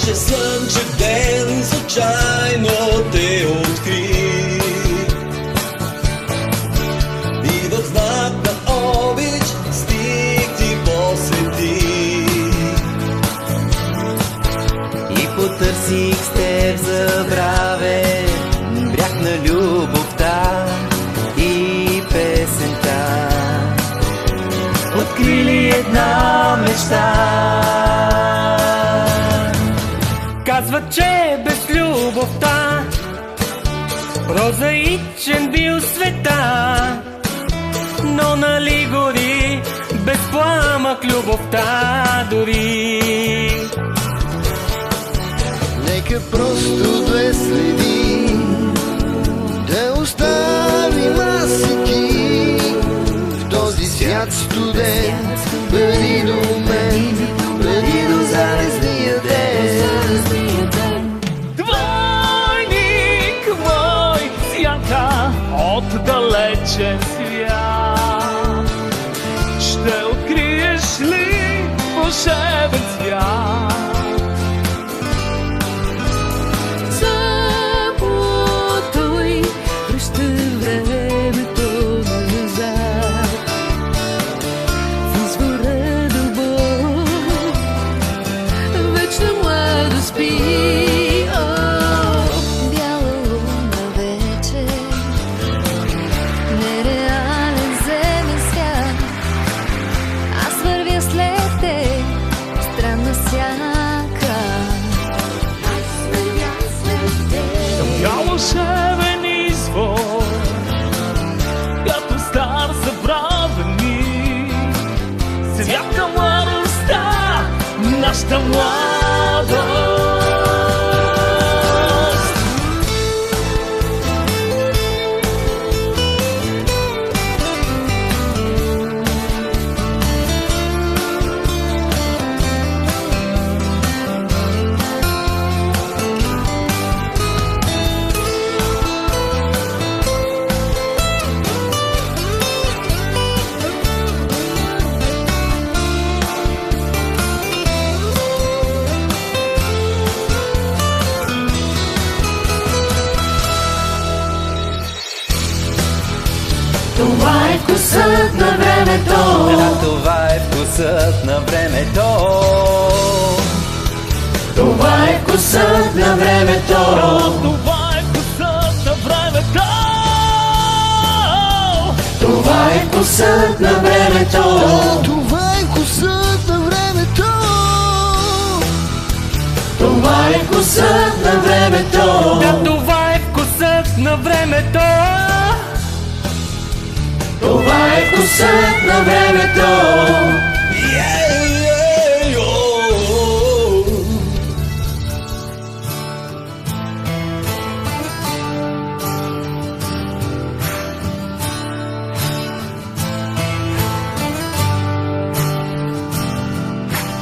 Беше слънчев ден, случайно те откри и в знак на обич стих ти посвети. И потърсих с теб забравен бряг на любовта и песента. Открили една мечта. Казват, че без любовта прозаичен бил света, но нали гори без пламък любовта дори. Нека просто две следи да оставим аз и ти в този свят студен. Бъди до мен, бъди до залезния ден. Двойник мой, сянка от далечен свят, ще откриеш ли вълшебен свят? Вълшебен извор, като стар забравен миг, свята младостта, нашата младост. Това е вкусът на времето. Да, това е вкусът на времето. Това е вкусът на времето. Това е вкусът на времето. Това е вкусът на времето. Това е вкусът на времето. Това е вкусът на времето. Да, това е вкусът на времето. Това е вкусът на времето.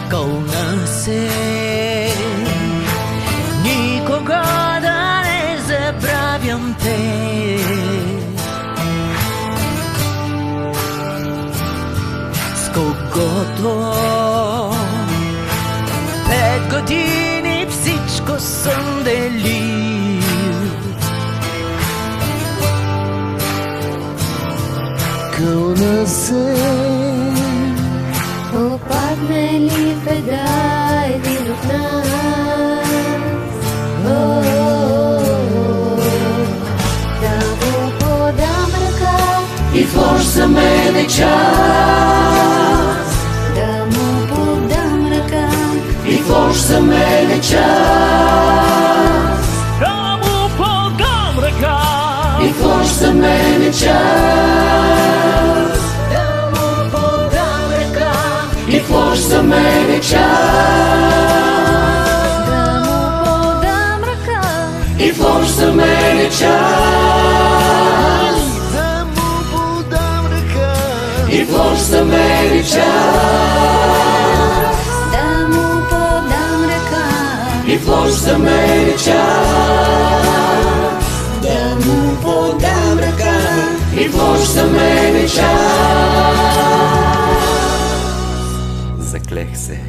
Кълна се никога да не забравям те. Когото 5 години всичко съм делил. Кълна се, попадне ли беда един от нас, да му подам ръка И в лош за мен е час. да му подам ръка И в лош за мен е час. Да му подам ръка. И в лош за мен е час. да му подам ръка И в лош за мен е час. да му подам ръка И в лош за мен е час. да му подам ръка. И в лош за мен е час. да му подам ръка И в лош за мен е час. Да му подам ръка. И в лош за мен е час. Заклех се.